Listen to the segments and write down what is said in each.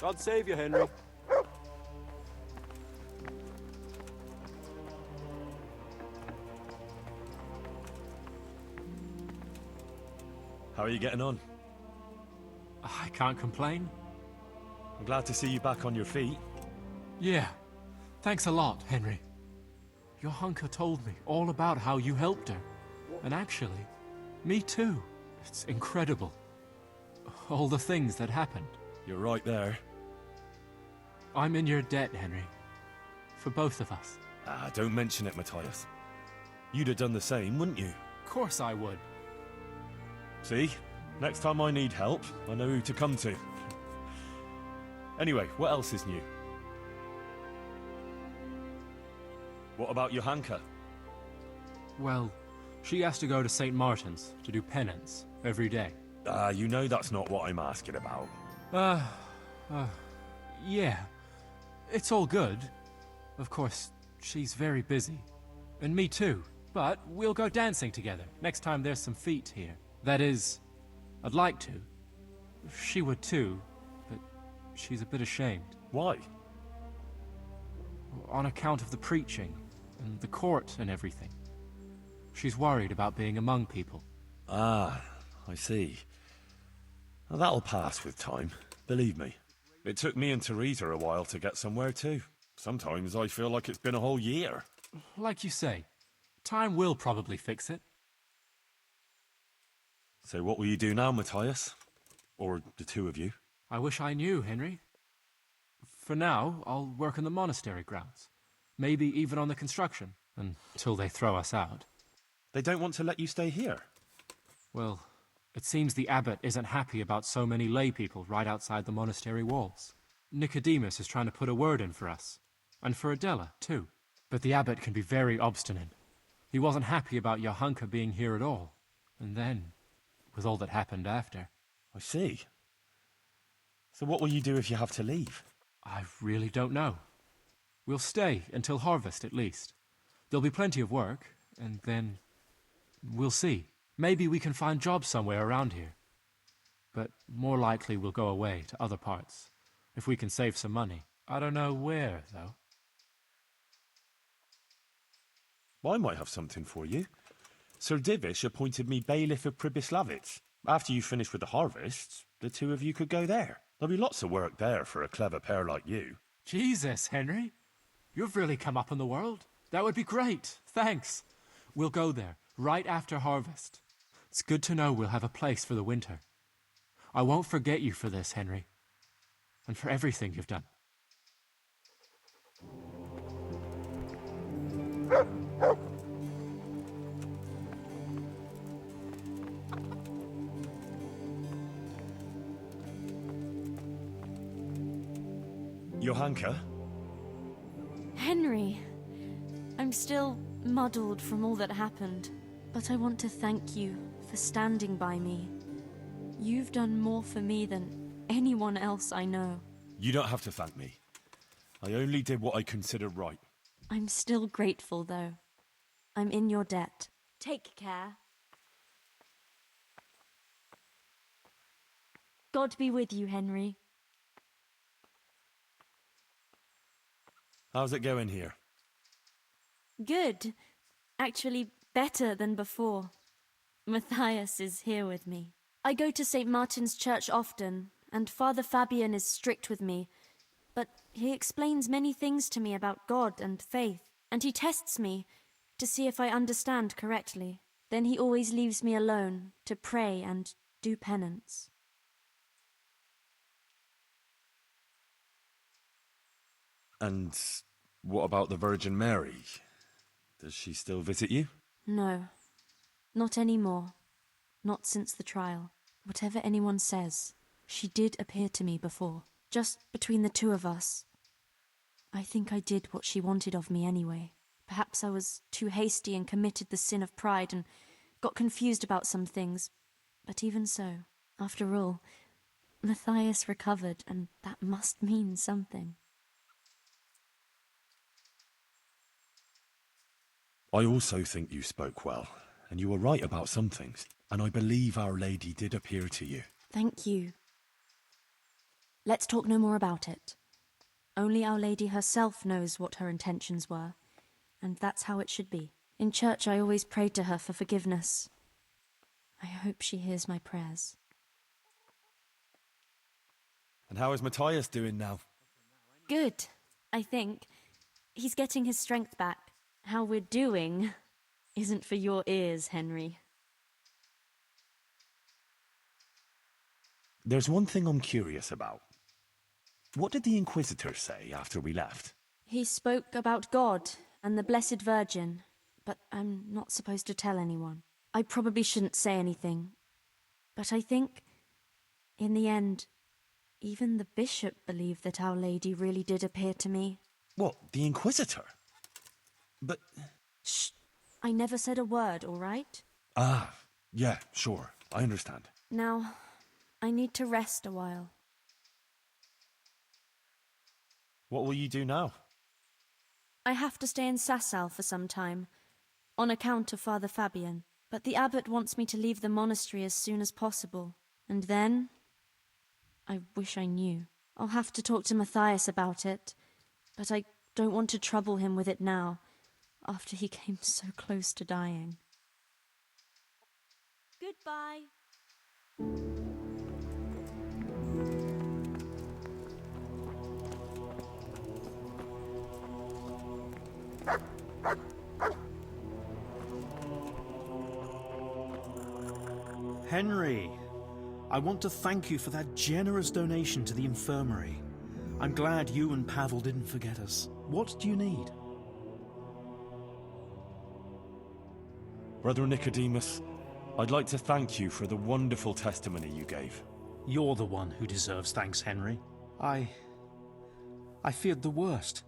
God save you, Henry. How are you getting on? I can't complain. I'm glad to see you back on your feet. Yeah. Thanks a lot, Henry. Johanka told me all about how you helped her. And actually, me too. It's incredible. All the things that happened. You're right there. I'm in your debt, Henry. For both of us. Ah, don't mention it, Matthias. You'd have done the same, wouldn't you? Of course I would. See? Next time I need help, I know who to come to. Anyway, what else is new? What about Johanka? Well, she has to go to St. Martin's to do penance every day. Ah, you know that's not what I'm asking about. Yeah. It's all good. Of course, she's very busy. And me too. But we'll go dancing together next time there's some feet here. That is, I'd like to. She would too, but she's a bit ashamed. Why? On account of the preaching, and the court and everything. She's worried about being among people. Ah, I see. Well, that'll pass with time, believe me. It took me and Teresa a while to get somewhere too. Sometimes I feel like it's been a whole year. Like you say, time will probably fix it. So what will you do now, Matthias? Or the two of you? I wish I knew, Henry. For now, I'll work in the monastery grounds. Maybe even on the construction, until they throw us out. They don't want to let you stay here? Well, it seems the abbot isn't happy about so many lay people right outside the monastery walls. Nicodemus is trying to put a word in for us. And for Adela, too. But the abbot can be very obstinate. He wasn't happy about Johanka being here at all. And then, with all that happened after. I see. So what will you do if you have to leave? I really don't know. We'll stay until harvest, at least. There'll be plenty of work, and then we'll see. Maybe we can find jobs somewhere around here. But more likely we'll go away to other parts, if we can save some money. I don't know where, though. I might have something for you. Sir Divish appointed me bailiff of Pribyslavitz. After you finish with the harvest, the two of you could go there. There'll be lots of work there for a clever pair like you. Jesus, Henry. You've really come up in the world. That would be great. Thanks. We'll go there, right after harvest. It's good to know we'll have a place for the winter. I won't forget you for this, Henry. And for everything you've done. Johanka? Henry, I'm still muddled from all that happened, but I want to thank you for standing by me. You've done more for me than anyone else I know. You don't have to thank me. I only did what I considered right. I'm still grateful, though. I'm in your debt. Take care. God be with you, Henry. How's it going here? Good. Actually, better than before. Matthias is here with me. I go to St. Martin's Church often, and Father Fabian is strict with me, but he explains many things to me about God and faith, and he tests me to see if I understand correctly. Then he always leaves me alone to pray and do penance. And what about the Virgin Mary? Does she still visit you? No, not anymore. Not since the trial. Whatever anyone says, she did appear to me before. Just between the two of us. I think I did what she wanted of me anyway. Perhaps I was too hasty and committed the sin of pride and got confused about some things. But even so, after all, Matthias recovered, and that must mean something. I also think you spoke well, and you were right about some things. And I believe Our Lady did appear to you. Thank you. Let's talk no more about it. Only Our Lady herself knows what her intentions were, and that's how it should be. In church I always prayed to her for forgiveness. I hope she hears my prayers. And how is Matthias doing now? Good, I think. He's getting his strength back. How we're doing isn't for your ears, Henry. There's one thing I'm curious about. What did the Inquisitor say after we left? He spoke about God and the Blessed Virgin, but I'm not supposed to tell anyone. I probably shouldn't say anything, but I think, in the end, even the bishop believed that Our Lady really did appear to me. What, the Inquisitor? But... Shh! I never said a word, all right? Ah, yeah, sure. I understand. Now, I need to rest a while. What will you do now? I have to stay in Sasau for some time, on account of Father Fabian. But the abbot wants me to leave the monastery as soon as possible. And then... I wish I knew. I'll have to talk to Matthias about it, but I don't want to trouble him with it now, after he came so close to dying. Goodbye. Henry, I want to thank you for that generous donation to the infirmary. I'm glad you and Pavel didn't forget us. What do you need? Brother Nicodemus, I'd like to thank you for the wonderful testimony you gave. You're the one who deserves thanks, Henry. I feared the worst,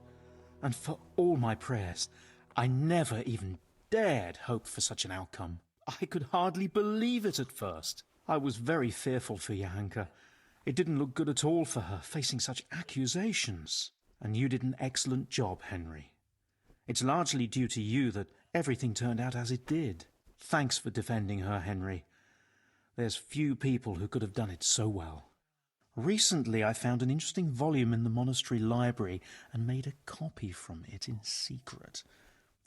and for all my prayers, I never even dared hope for such an outcome. I could hardly believe it at first. I was very fearful for Johanka. It didn't look good at all for her, facing such accusations. And you did an excellent job, Henry. It's largely due to you that everything turned out as it did. Thanks for defending her, Henry. There's few people who could have done it so well. Recently I found an interesting volume in the monastery library and made a copy from it in secret.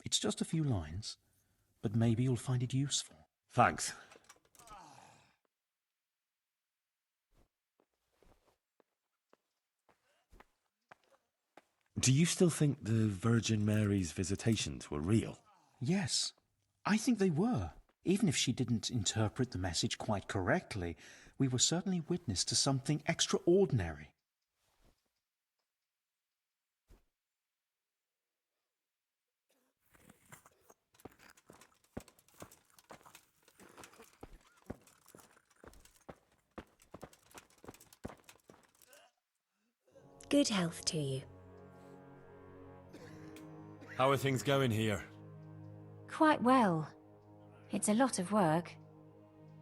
It's just a few lines, but maybe you'll find it useful. Thanks. Do you still think the Virgin Mary's visitations were real? Yes, I think they were. Even if she didn't interpret the message quite correctly, we were certainly witness to something extraordinary. Good health to you. How are things going here? Quite well. It's a lot of work,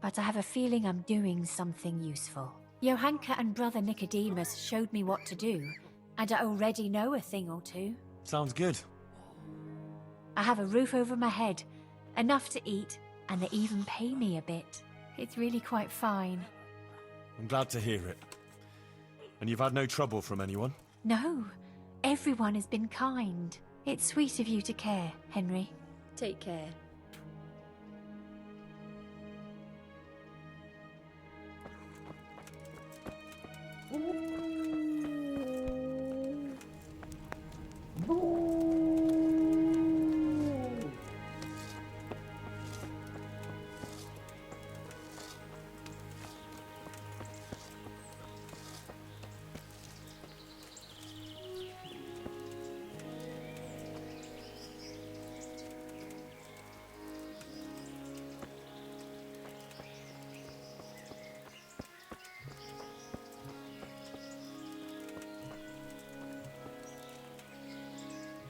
but I have a feeling I'm doing something useful. Johanka and Brother Nicodemus showed me what to do, and I already know a thing or two. Sounds good. I have a roof over my head, enough to eat, and they even pay me a bit. It's really quite fine. I'm glad to hear it. And you've had no trouble from anyone? No, everyone has been kind. It's sweet of you to care, Henry. Take care.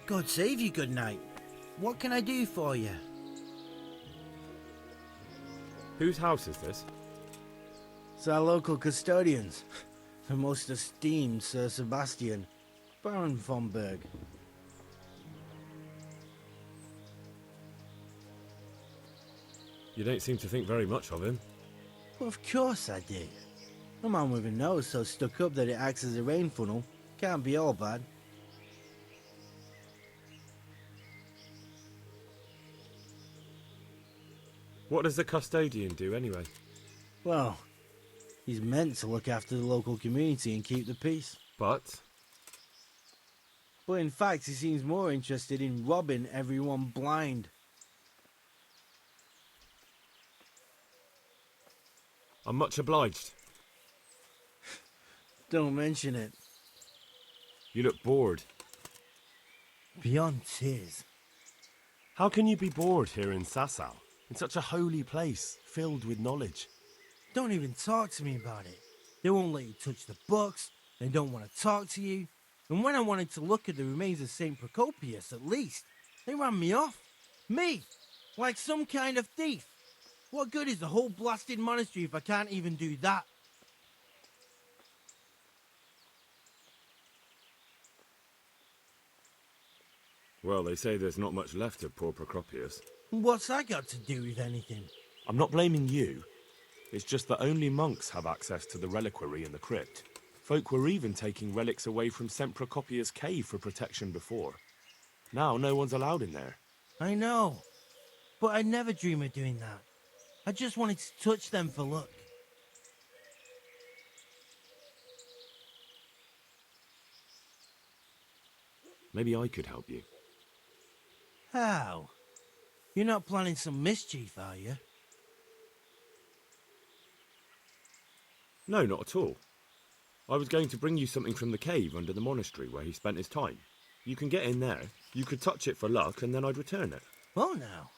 God save you, good night. What can I do for you? Whose house is this? It's our local custodians. The most esteemed Sir Sebastian, Baron von Berg. You don't seem to think very much of him. Well, of course I do. A man with a nose so stuck up that it acts as a rain funnel can't be all bad. What does the custodian do anyway? Well, he's meant to look after the local community and keep the peace. But In fact, he seems more interested in robbing everyone blind. I'm much obliged. Don't mention it. You look bored. Beyond tears. How can you be bored here in Sasau? In such a holy place, filled with knowledge. Don't even talk to me about it. They won't let you touch the books. They don't want to talk to you. And when I wanted to look at the remains of St. Procopius, at least, they ran me off. Me! Like some kind of thief. What good is the whole blasted monastery if I can't even do that? Well, they say there's not much left of poor Procopius. What's that got to do with anything? I'm not blaming you. It's just that only monks have access to the reliquary in the crypt. Folk were even taking relics away from St. Procopius' cave for protection before. Now no one's allowed in there. I know. But I'd never dream of doing that. I just wanted to touch them for luck. Maybe I could help you. How? You're not planning some mischief, are you? No, not at all. I was going to bring you something from the cave under the monastery where he spent his time. You can get in there, you could touch it for luck, and then I'd return it. Oh, now.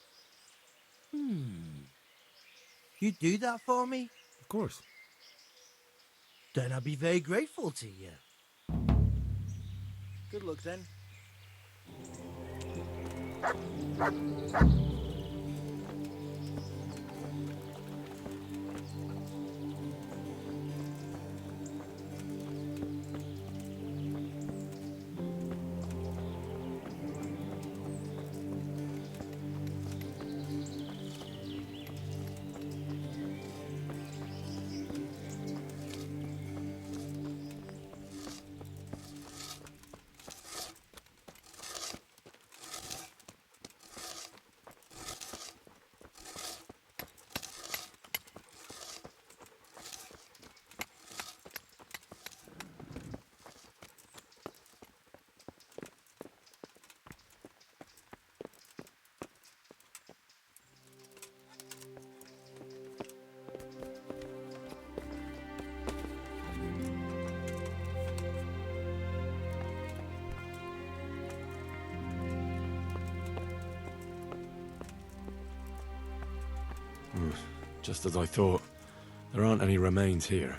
You do that for me? Of course. Then I'd be very grateful to you. Good luck then. Just as I thought. There aren't any remains here.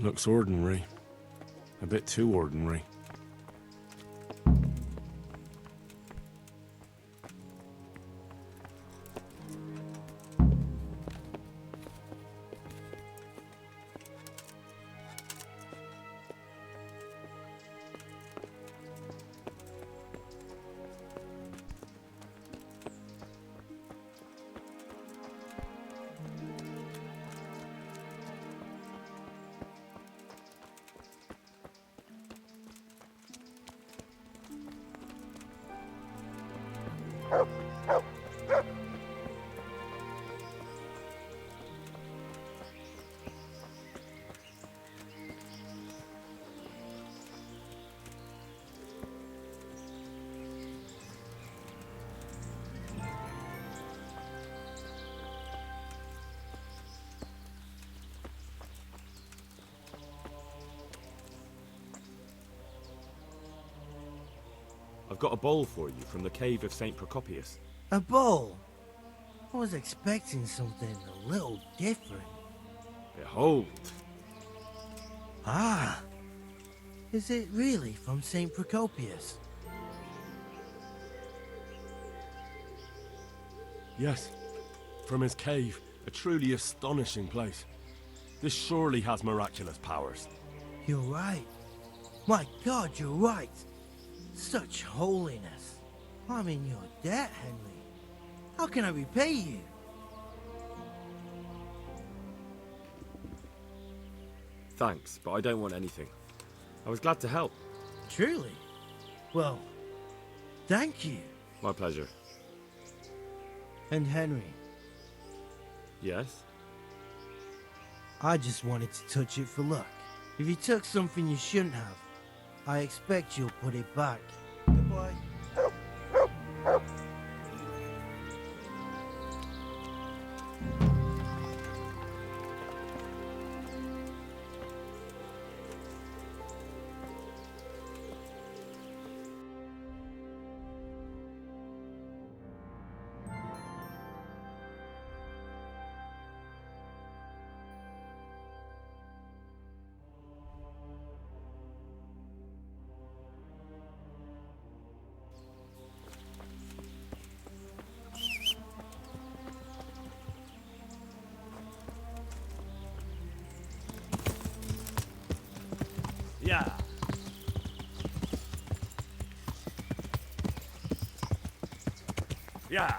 Looks ordinary. A bit too ordinary. I've got a bowl for you from the cave of St. Procopius. A bowl? I was expecting something a little different. Behold! Ah! Is it really from St. Procopius? Yes, from his cave. A truly astonishing place. This surely has miraculous powers. You're right. My God, you're right. Such holiness. I'm in your debt, Henry. How can I repay you? Thanks, but I don't want anything. I was glad to help. Truly? Well, thank you. My pleasure. And Henry, Yes? I just wanted to touch it for luck. If you took something you shouldn't have, I expect you'll put it back. Goodbye. Yeah. Yeah.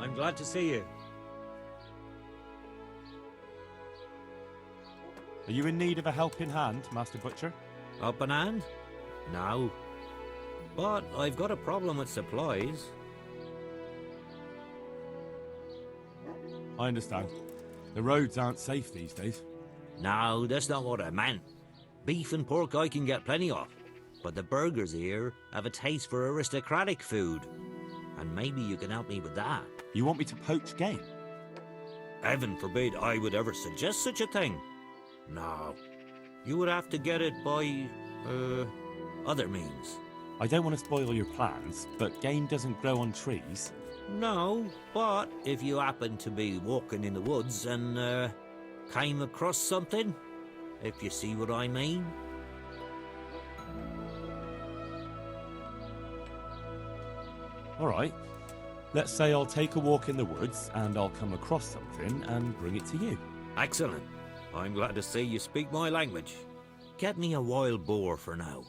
I'm glad to see you. Are you in need of a helping hand, Master Butcher? Up an hand? No. But I've got a problem with supplies. I understand. The roads aren't safe these days. No, that's not what I meant. Beef and pork I can get plenty of. But the burgers here have a taste for aristocratic food. And maybe you can help me with that. You want me to poach game? Heaven forbid I would ever suggest such a thing. No. You would have to get it by, other means. I don't want to spoil your plans, but game doesn't grow on trees. No, but if you happen to be walking in the woods and, came across something, if you see what I mean. All right. Let's say I'll take a walk in the woods and I'll come across something and bring it to you. Excellent. I'm glad to see you speak my language. Get me a wild boar for now,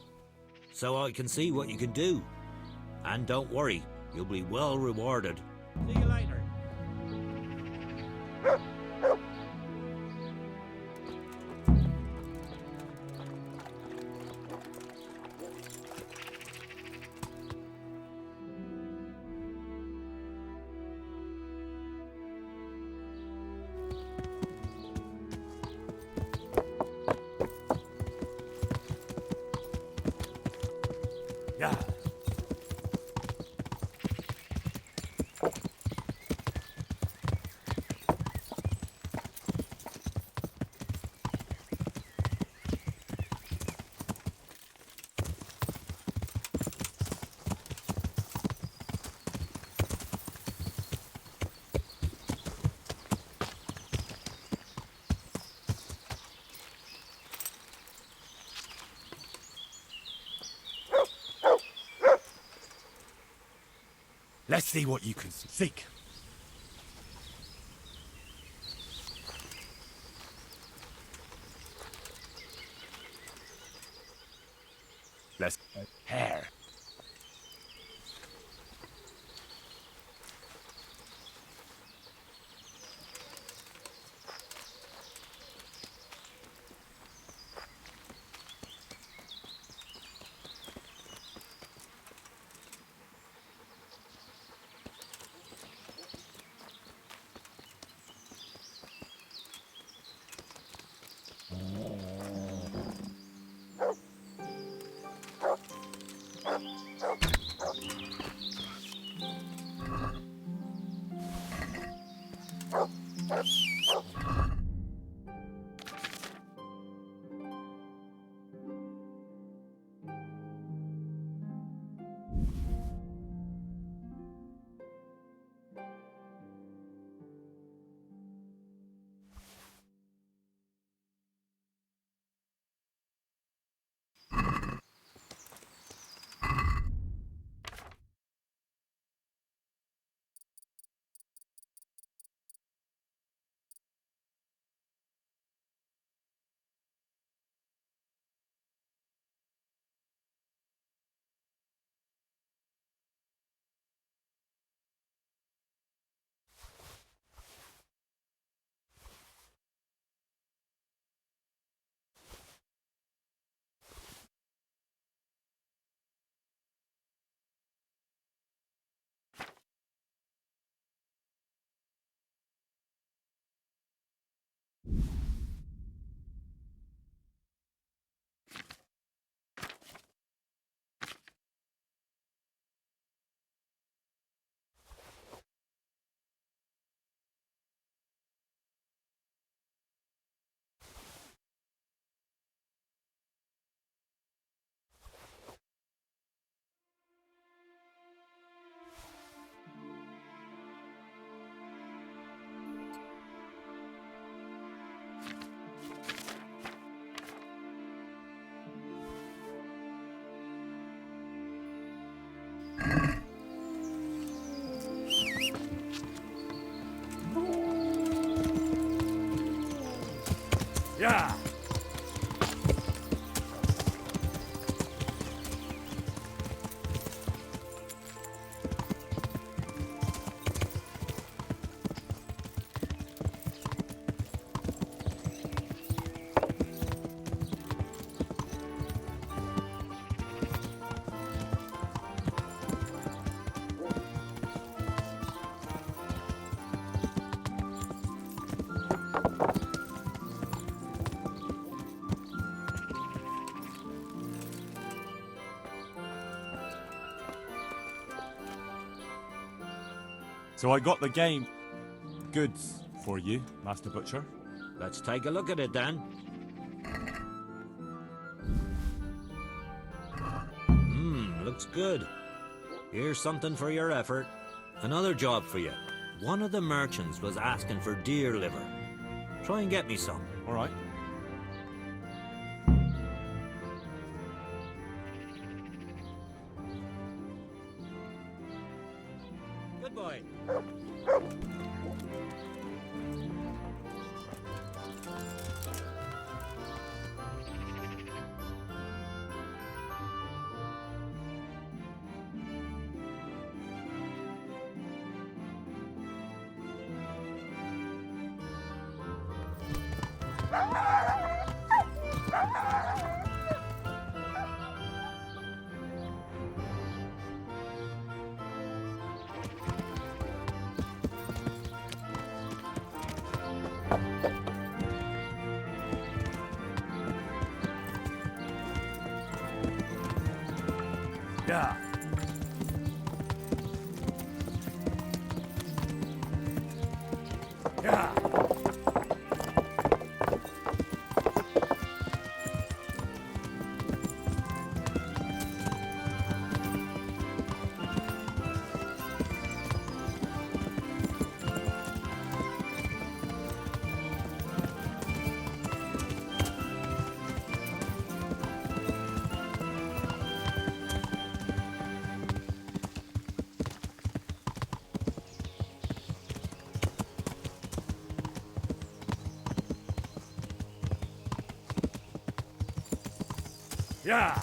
so I can see what you can do. And don't worry, you'll be well rewarded. See you later. Yeah. Let's see what you can seek. Let's hair. Yeah. So I got the game goods for you, Master Butcher. Let's take a look at it then. Looks good. Here's something for your effort. Another job for you. One of the merchants was asking for deer liver. Try and get me some. All right. Good boy. Yeah. Yeah. Yeah.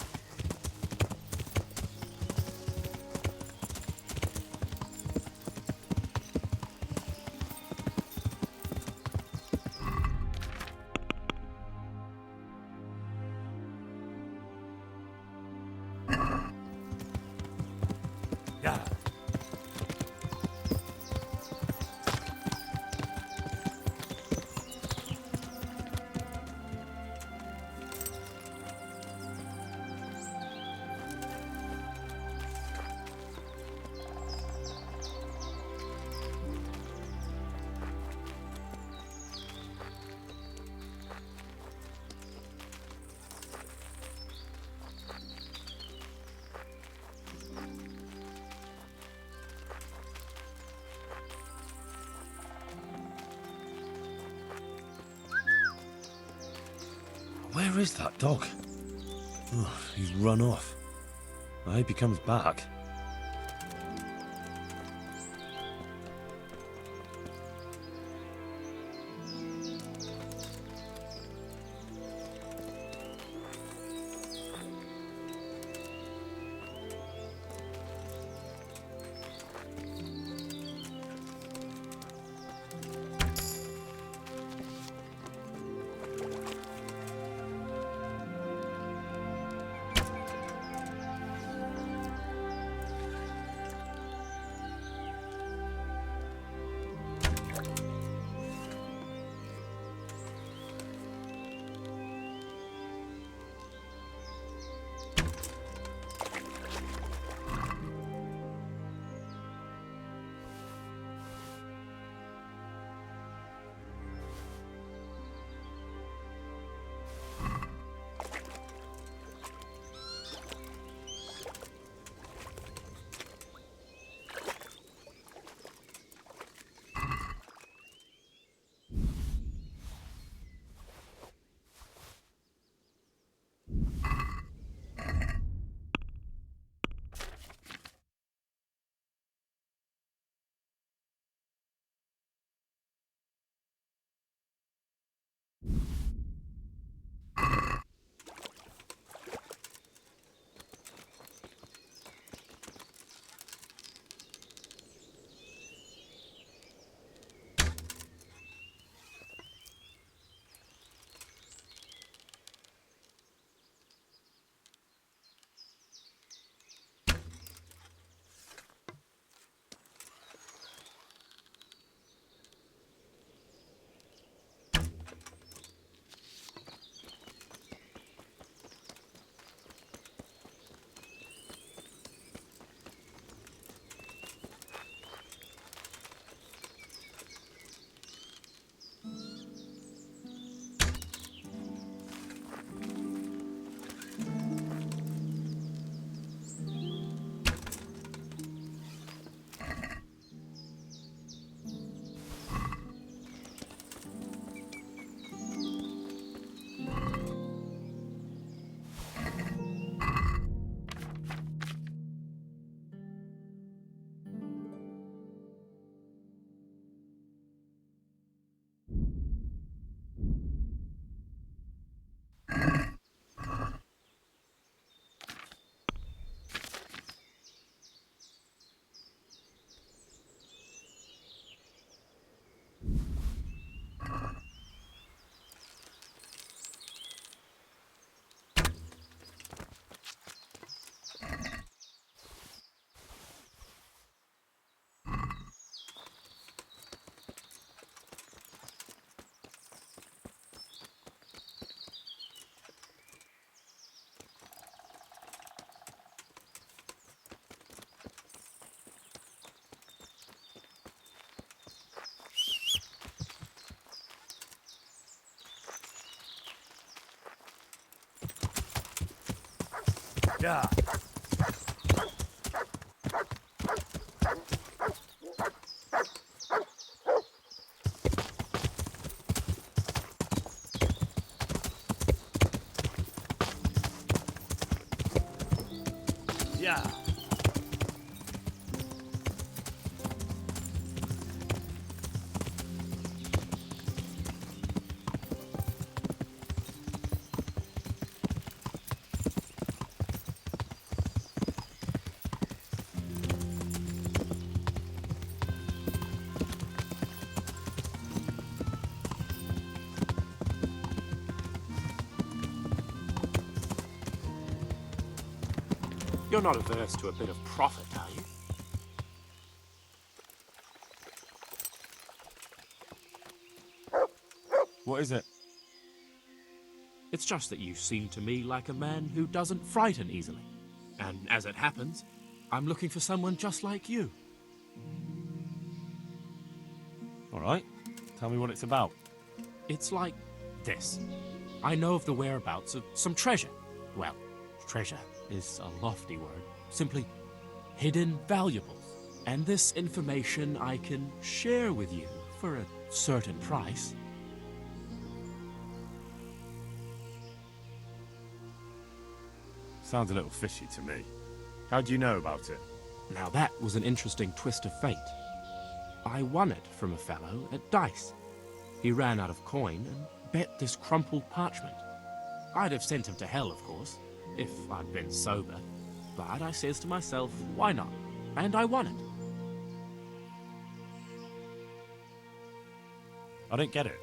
Yeah. Where is that dog? Oh, he's run off. I hope he comes back. Yeah. Yeah. You're not averse to a bit of profit, are you? What is it? It's just that you seem to me like a man who doesn't frighten easily. And as it happens, I'm looking for someone just like you. All right. Tell me what it's about. It's like this. I know of the whereabouts of some treasure. Well, treasure is a lofty word. Simply hidden valuables. And this information I can share with you for a certain price. Sounds a little fishy to me. How do you know about it? Now that was an interesting twist of fate. I won it from a fellow at dice. He ran out of coin and bet this crumpled parchment. I'd have sent him to hell, of course, if I'd been sober. But I says to myself, why not? And I won it. I don't get it.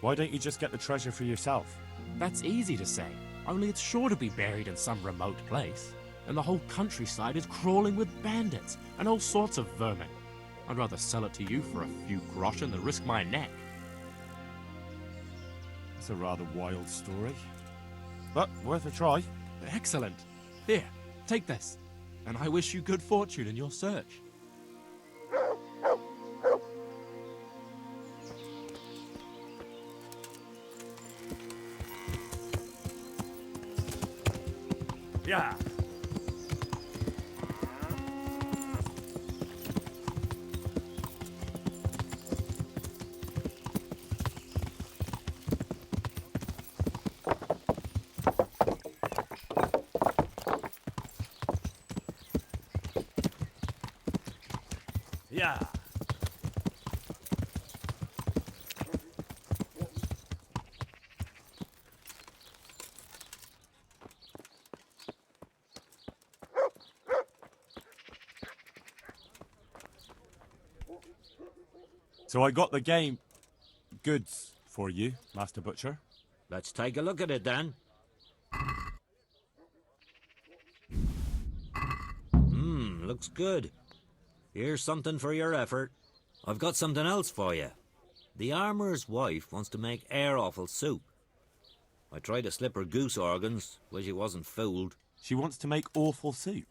Why don't you just get the treasure for yourself? That's easy to say, only it's sure to be buried in some remote place. And the whole countryside is crawling with bandits and all sorts of vermin. I'd rather sell it to you for a few groschen than risk my neck. It's a rather wild story. But worth a try. Excellent. Here, take this. And I wish you good fortune in your search. Yeah. Yeah. So I got the game goods for you, Master Butcher. Let's take a look at it then. Looks good. Here's something for your effort. I've got something else for you. The armourer's wife wants to make air offal soup. I tried to slip her goose organs, but she wasn't fooled. She wants to make awful soup.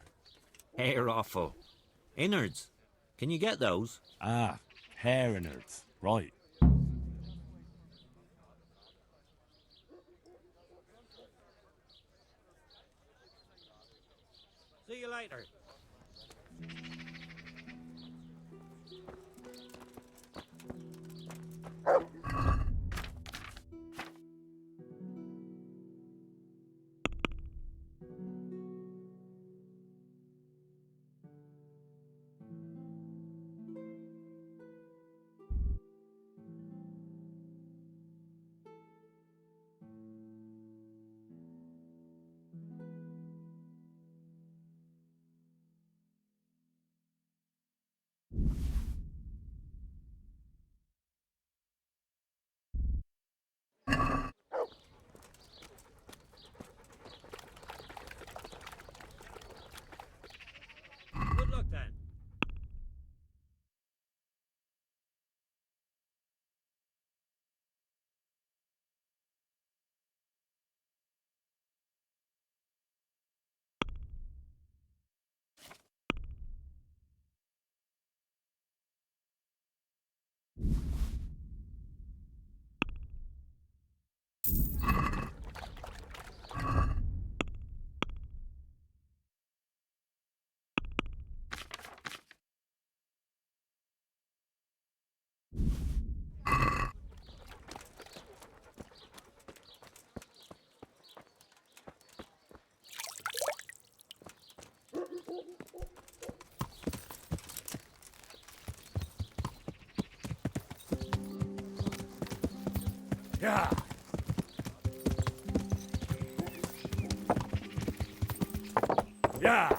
Air offal. Innards. Can you get those? Ah, hair innards. Right. See you later. Yeah. Yeah.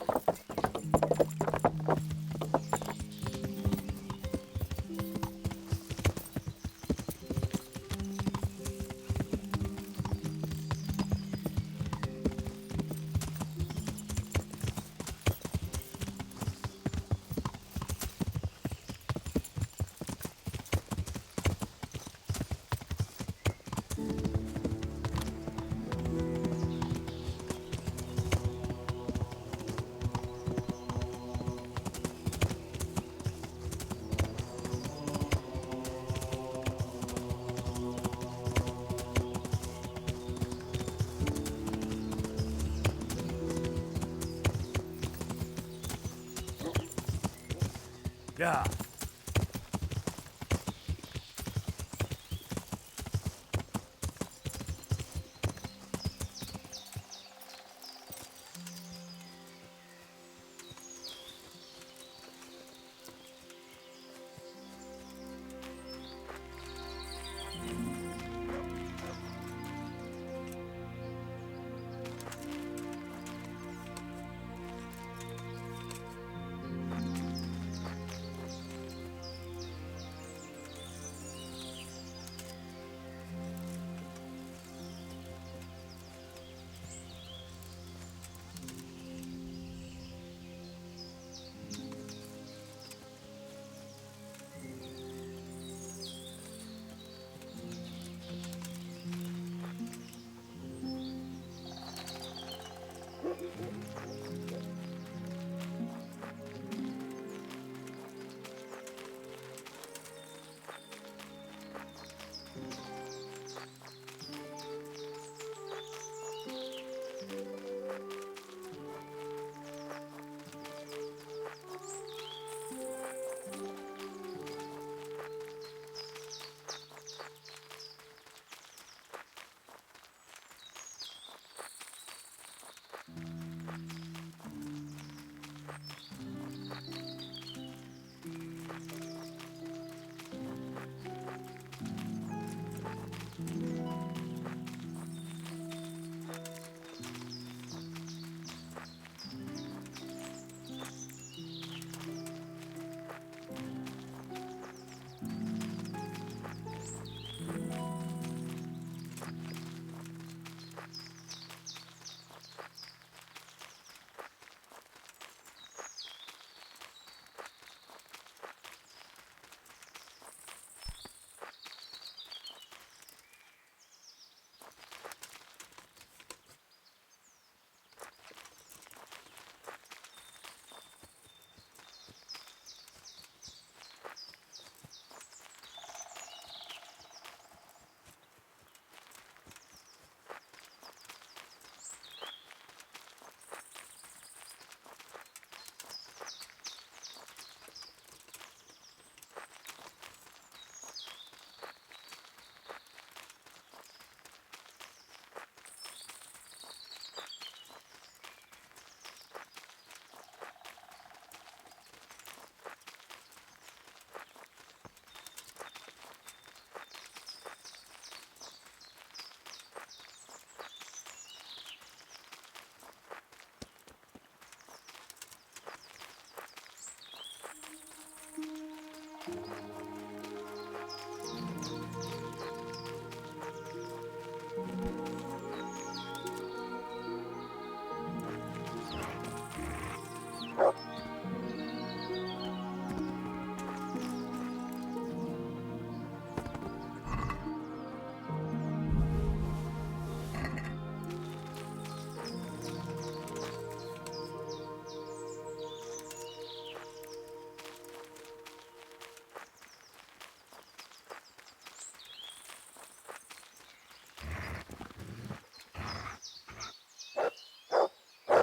Yeah.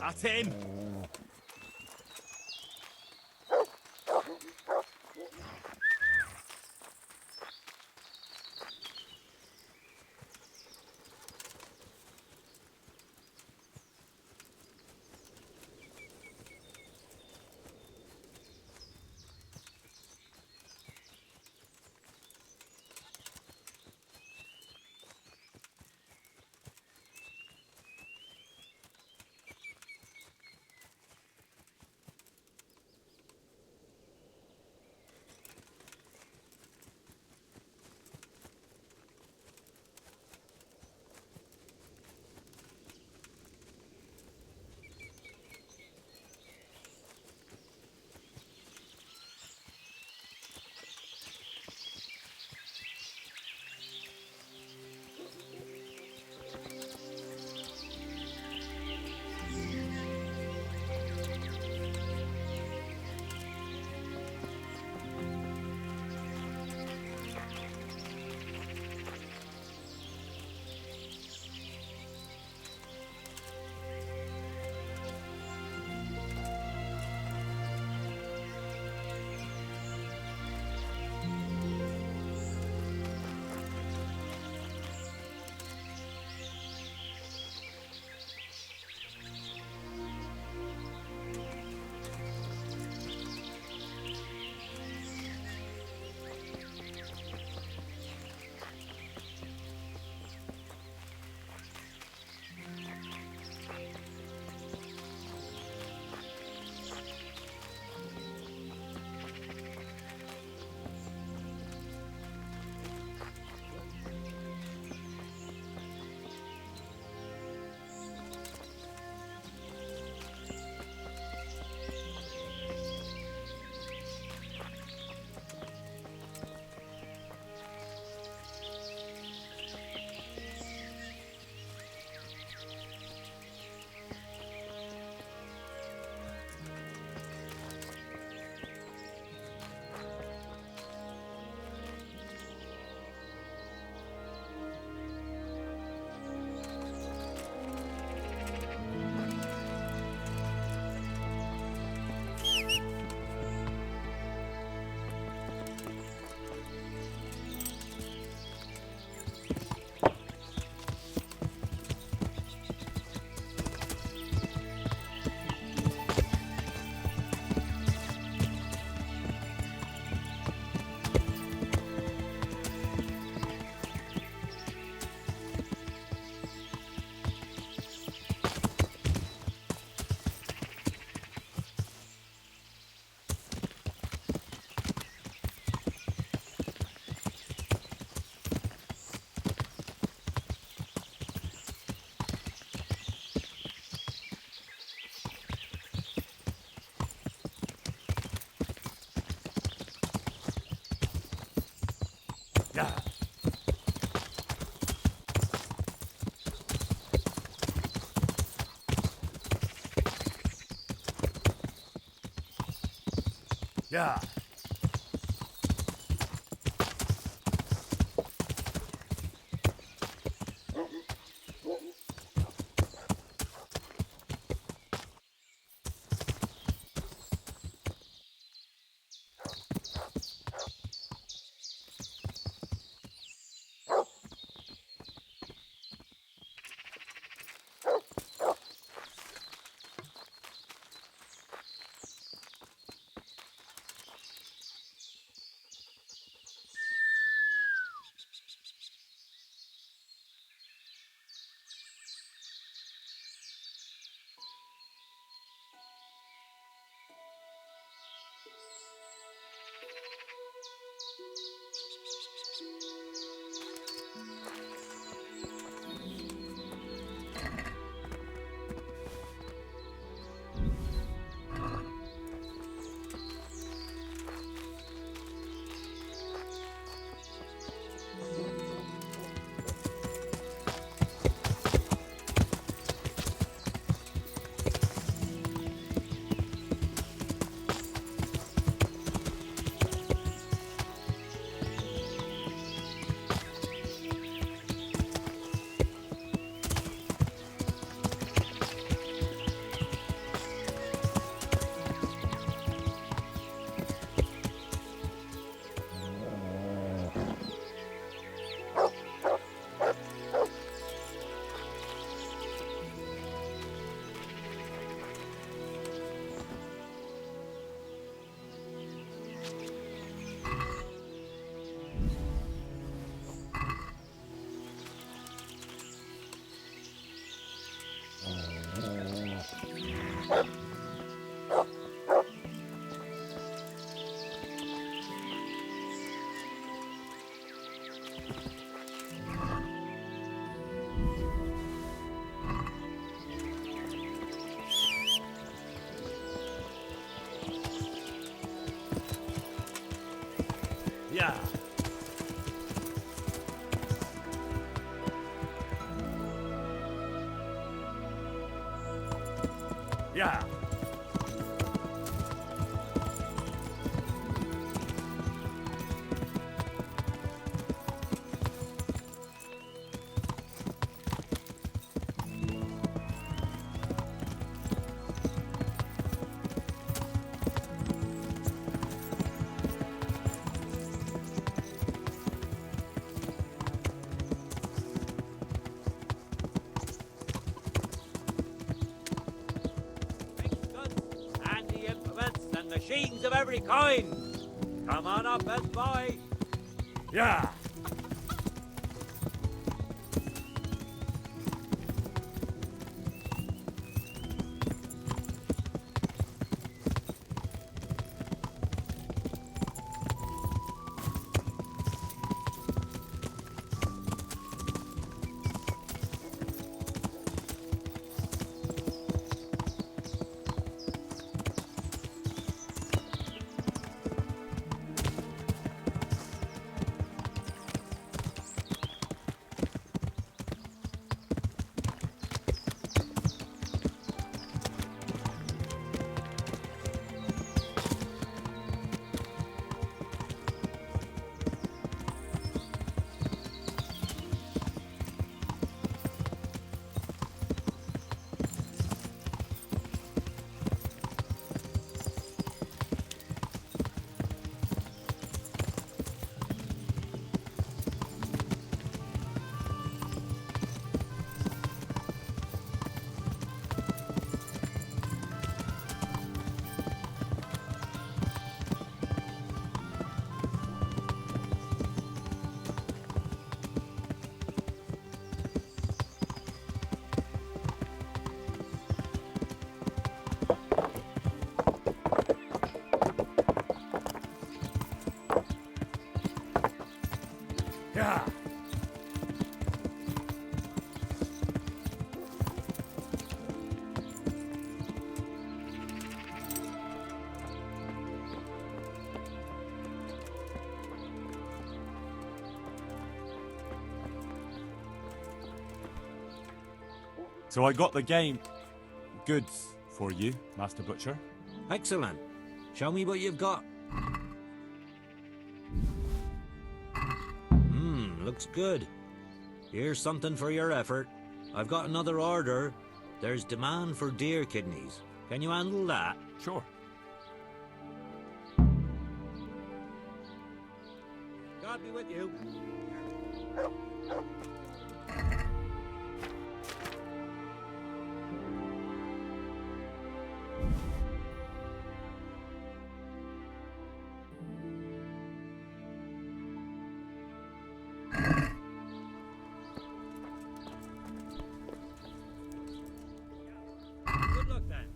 At him! Yeah. Yeah. Yeah. Yeah. Handy implements and machines of every kind. Come on up and buy. Yeah. So I got the game goods for you, Master Butcher. Excellent. Show me what you've got. Looks good. Here's something for your effort. I've got another order. There's demand for deer kidneys. Can you handle that? Sure. God be with you. Good luck then.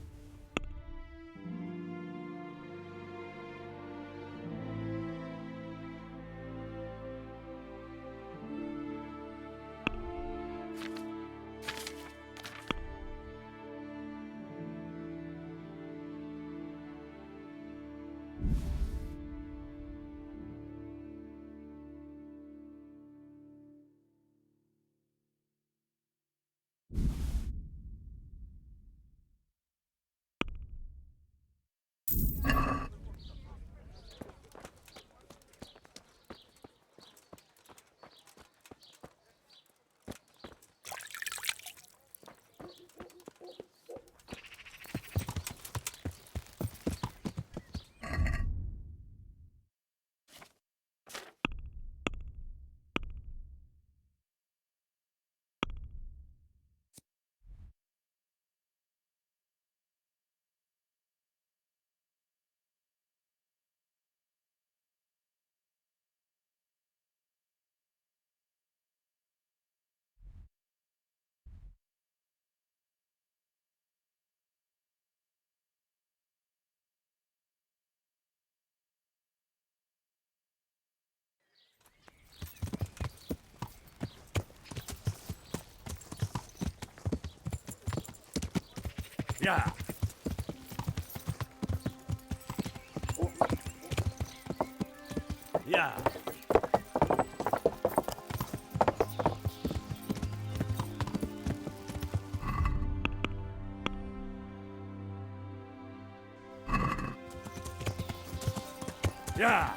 Yeah. Yeah. Yeah.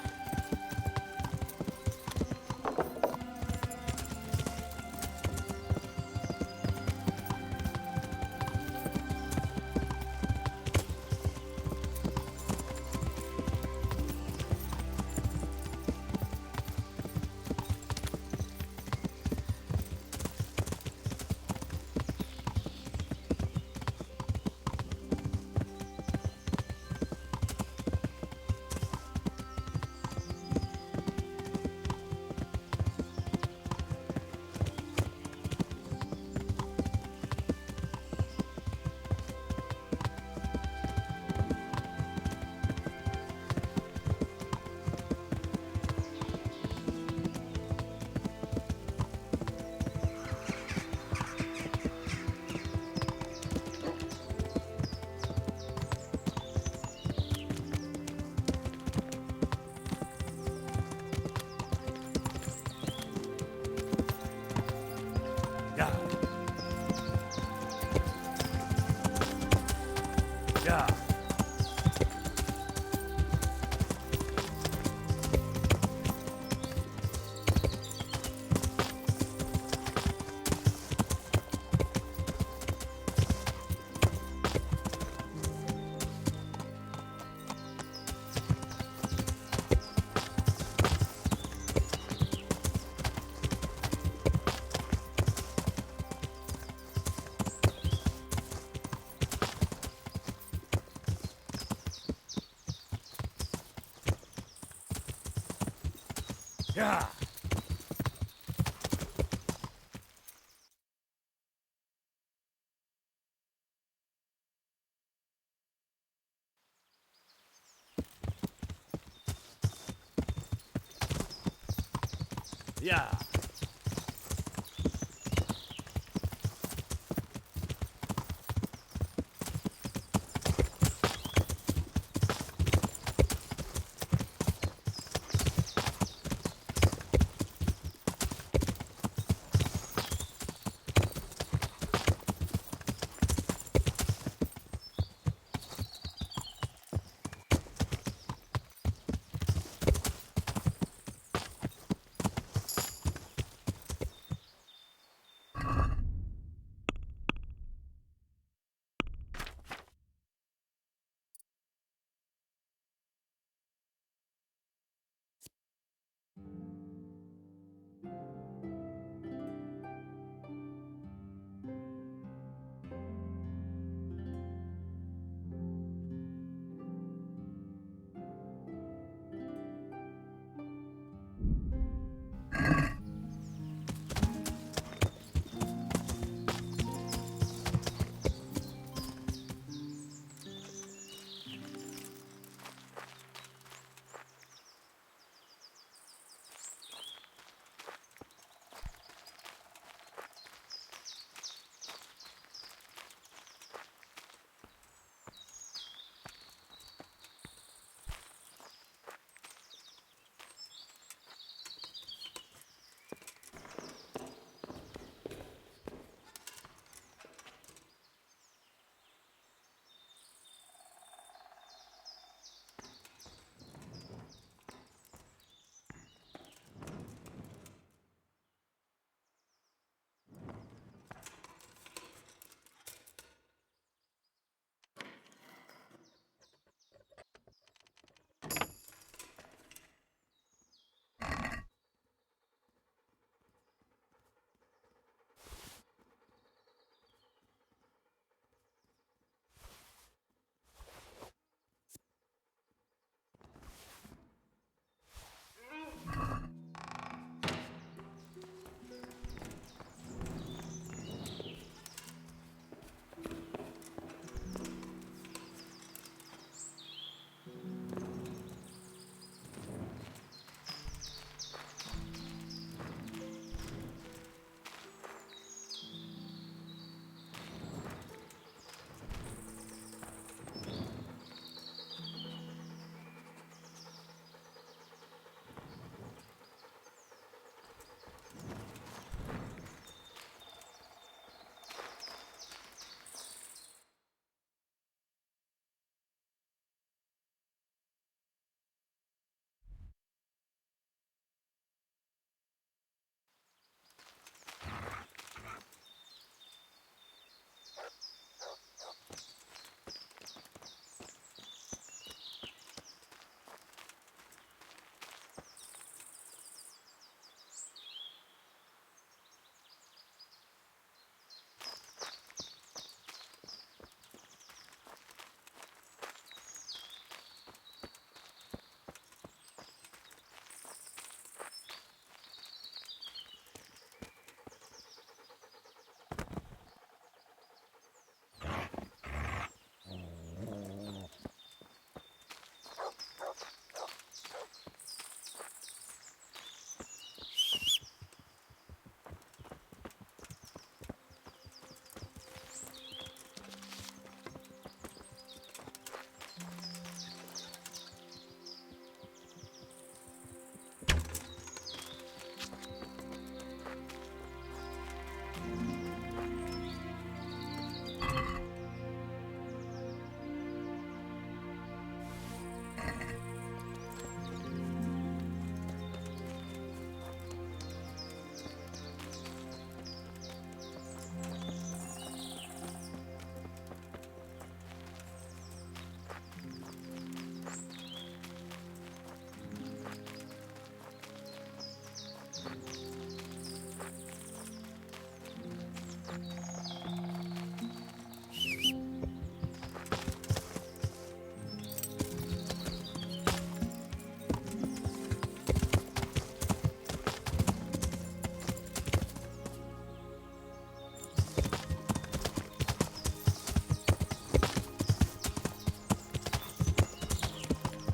Yeah. Yeah. Yeah.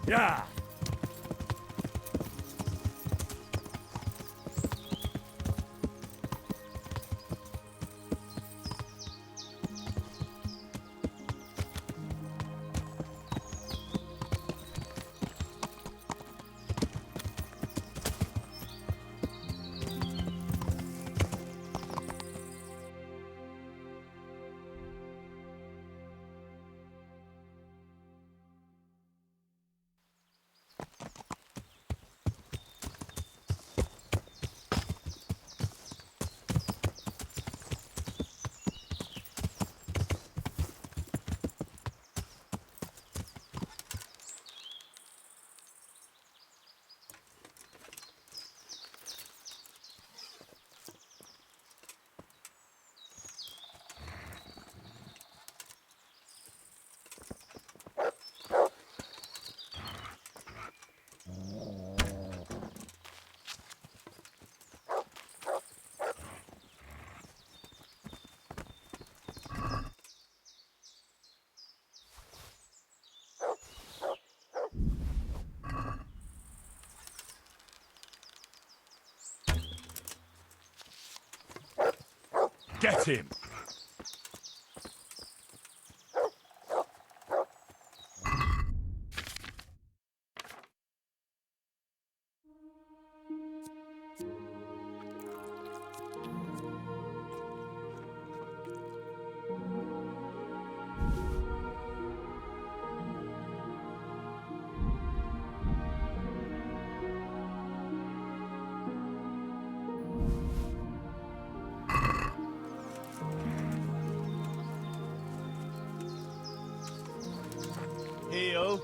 Yeah. Get him! Heal.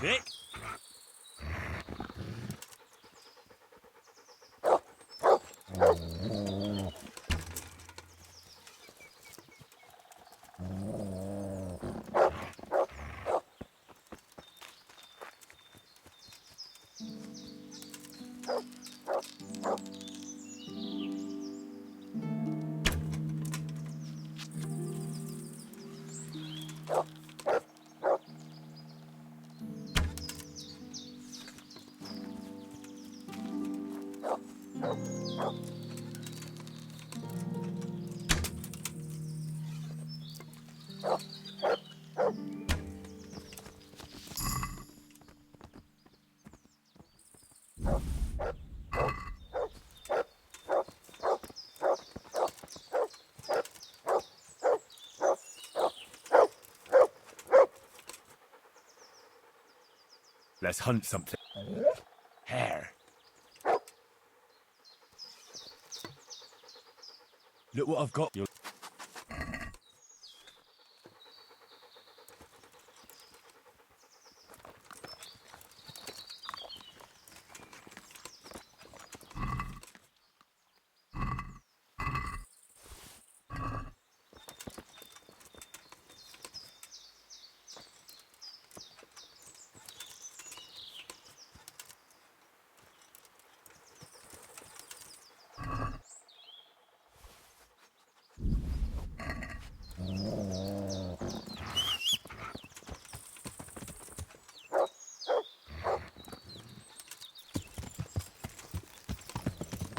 Vic? Let's hunt something. Hare. Look what I've got.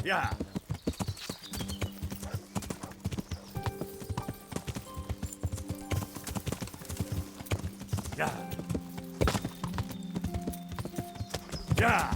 Yeah. Yeah. Yeah.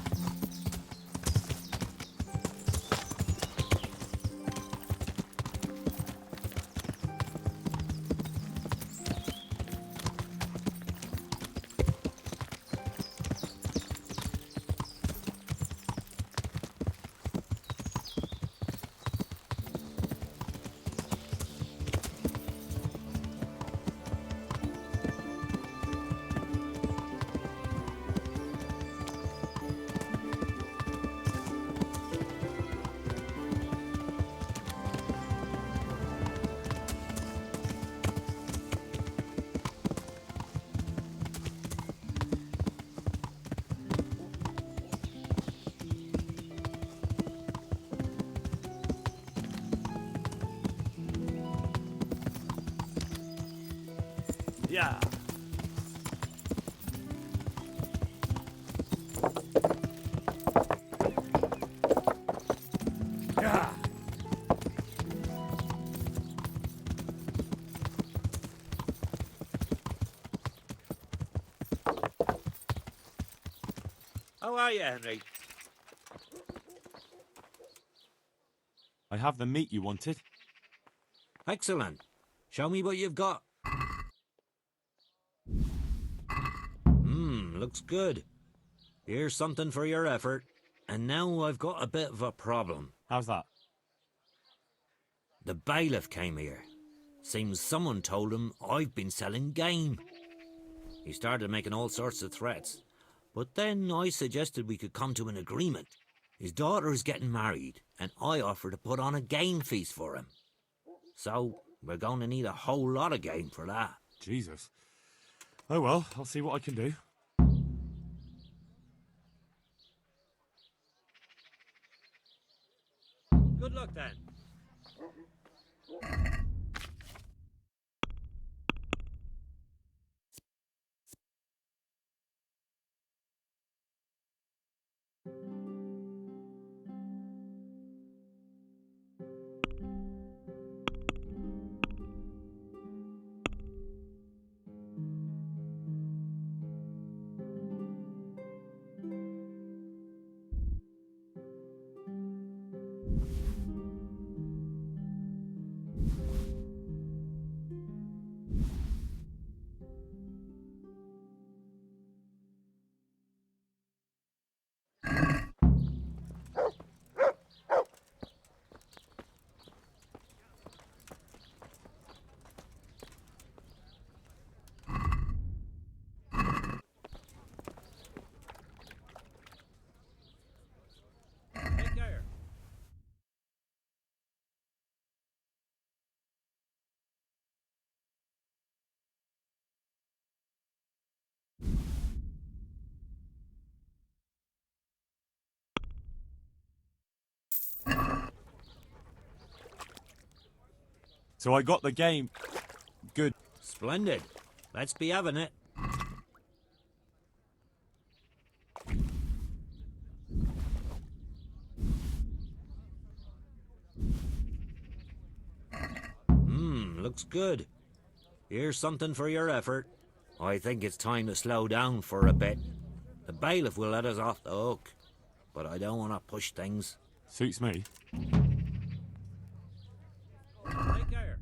Yeah. Yeah. How are you, Henry? I have the meat you wanted. Excellent. Show me what you've got. Looks good. Here's something for your effort. And now I've got a bit of a problem. How's that? The bailiff came here. Seems someone told him I've been selling game. He started making all sorts of threats. But then I suggested we could come to an agreement. His daughter is getting married, and I offer to put on a game feast for him. So, we're going to need a whole lot of game for that. Jesus. Oh well, I'll see what I can do. Good luck then. Take care. So I got the game. Good. Splendid. Let's be having it. Looks good. Here's something for your effort. I think it's time to slow down for a bit. The bailiff will let us off the hook, but I don't want to push things. Suits me. Take care.